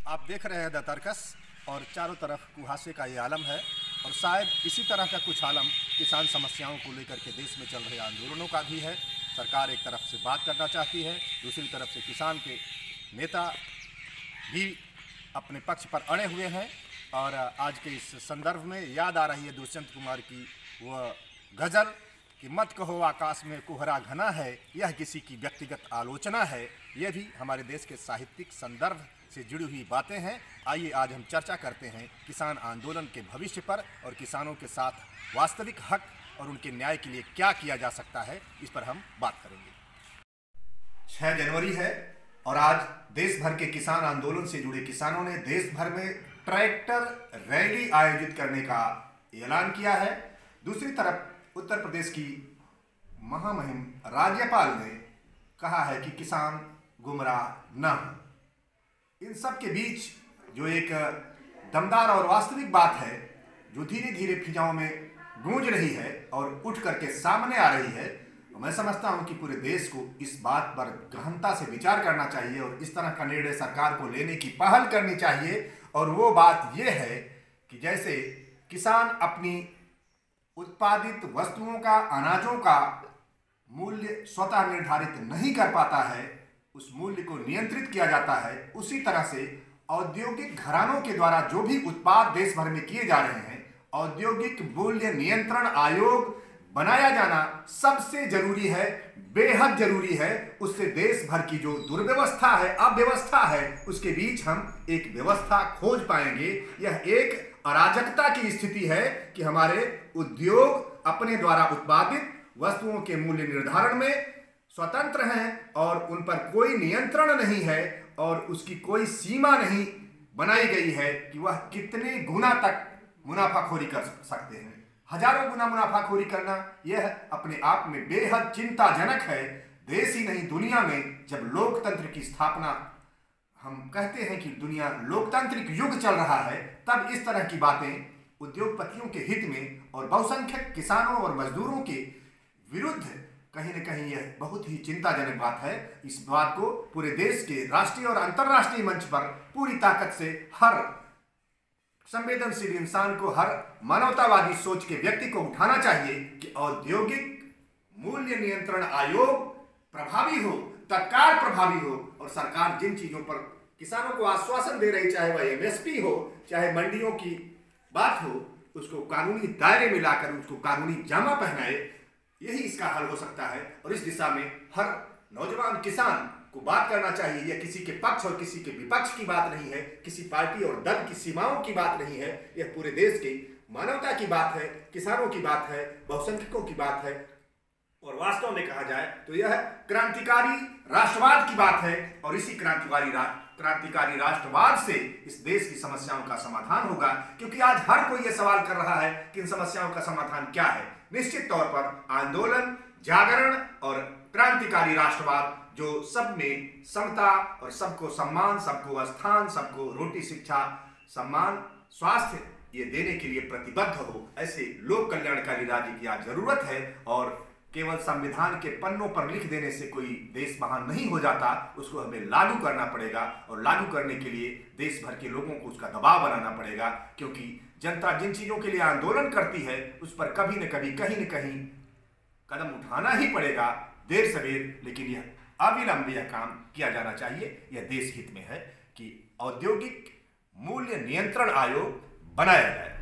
आप देख रहे हैं द तर्कस और चारों तरफ कुहासे का ये आलम है और शायद इसी तरह का कुछ आलम किसान समस्याओं को लेकर के देश में चल रहे आंदोलनों का भी है। सरकार एक तरफ से बात करना चाहती है, दूसरी तरफ से किसान के नेता भी अपने पक्ष पर अड़े हुए हैं। और आज के इस संदर्भ में याद आ रही है दुष्यंत कुमार की वह गज़ल कि मत कहो आकाश में कोहरा घना है, यह किसी की व्यक्तिगत आलोचना है। यह भी हमारे देश के साहित्यिक संदर्भ से जुड़ी हुई बातें हैं। आइए आज हम चर्चा करते हैं किसान आंदोलन के भविष्य पर और किसानों के साथ वास्तविक हक और उनके न्याय के लिए क्या किया जा सकता है, इस पर हम बात करेंगे। 6 जनवरी है और आज देश भर के किसान आंदोलन से जुड़े किसानों ने देश भर में ट्रैक्टर रैली आयोजित करने का ऐलान किया है। दूसरी तरफ उत्तर प्रदेश की महामहिम राज्यपाल ने कहा है कि किसान गुमराह न हो। इन सब के बीच जो एक दमदार और वास्तविक बात है जो धीरे धीरे फिजाओं में गूंज रही है और उठ करके सामने आ रही है, मैं समझता हूं कि पूरे देश को इस बात पर गहनता से विचार करना चाहिए और इस तरह का निर्णय सरकार को लेने की पहल करनी चाहिए। और वो बात यह है कि जैसे किसान अपनी उत्पादित वस्तुओं का, अनाजों का मूल्य स्वतः निर्धारित नहीं कर पाता है, उस मूल्य को नियंत्रित किया जाता है, उसी तरह से औद्योगिक घरानों के द्वारा जो भी उत्पाद देश भर में किए जा रहे हैं, औद्योगिक मूल्य नियंत्रण आयोग बनाया जाना सबसे जरूरी है, बेहद जरूरी है। उससे देश भर की जो दुर्व्यवस्था है, अव्यवस्था है, उसके बीच हम एक व्यवस्था खोज पाएंगे। यह एक अराजकता की स्थिति है कि हमारे उद्योग अपने द्वारा उत्पादित वस्तुओं के मूल्य निर्धारण में स्वतंत्र हैं और उन पर कोई नियंत्रण नहीं है और उसकी कोई सीमा नहीं बनाई गई है कि वह कितने गुना तक मुनाफाखोरी कर सकते हैं। हजारों गुना मुनाफाखोरी करना यह अपने आप में बेहद चिंताजनक है। देश ही नहीं, दुनिया में जब लोकतंत्र की स्थापना, हम कहते हैं कि दुनिया लोकतांत्रिक युग चल रहा है, तब इस तरह की बातें उद्योगपतियों के हित में और बहुसंख्यक किसानों और मजदूरों के विरुद्ध कहीं न कहीं यह बहुत ही चिंताजनक बात है। इस बात को पूरे देश के राष्ट्रीय और अंतर्राष्ट्रीय मंच पर पूरी ताकत से हर संवेदनशील इंसान को, हर मानवतावादी सोच के व्यक्ति को उठाना चाहिए कि औद्योगिक मूल्य नियंत्रण आयोग प्रभावी हो, तत्काल प्रभावी हो और सरकार जिन चीजों पर किसानों को आश्वासन दे रही, चाहे वह एमएसपी हो, चाहे मंडियों की बात हो, उसको कानूनी दायरे में लाकर उसको कानूनी जामा पहनाए। यही इसका हल हो सकता है और इस दिशा में हर नौजवान किसान को बात करना चाहिए। यह किसी के पक्ष और किसी के विपक्ष की बात नहीं है, किसी पार्टी और दल की सीमाओं की बात नहीं है। यह पूरे देश की मानवता की बात है, किसानों की बात है, बहुसंख्यकों की बात है और वास्तव में कहा जाए तो यह क्रांतिकारी राष्ट्रवाद की बात है। और इसी क्रांतिकारी राष्ट्रवाद से इस देश की समस्याओं का समाधान होगा, क्योंकि आज हर कोई यह सवाल कर रहा है कि इन समस्याओं का समाधान क्या है। निश्चित तौर पर आंदोलन, जागरण और क्रांतिकारी राष्ट्रवाद जो सब में समता और सबको सम्मान, सबको स्थान, सबको रोटी, शिक्षा, सम्मान, स्वास्थ्य ये देने के लिए प्रतिबद्ध हो, ऐसे लोक कल्याणकारी राज्य की आज जरूरत है। और केवल संविधान के पन्नों पर लिख देने से कोई देश महान नहीं हो जाता, उसको हमें लागू करना पड़ेगा और लागू करने के लिए देश भर के लोगों को उसका दबाव बनाना पड़ेगा, क्योंकि जनता जिन चीजों के लिए आंदोलन करती है उस पर कभी न कभी, कहीं न कहीं कदम उठाना ही पड़ेगा, देर सवेर, लेकिन यह अविलंब यह काम किया जाना चाहिए। यह देश हित में है कि औद्योगिक मूल्य नियंत्रण आयोग बनाया जाए।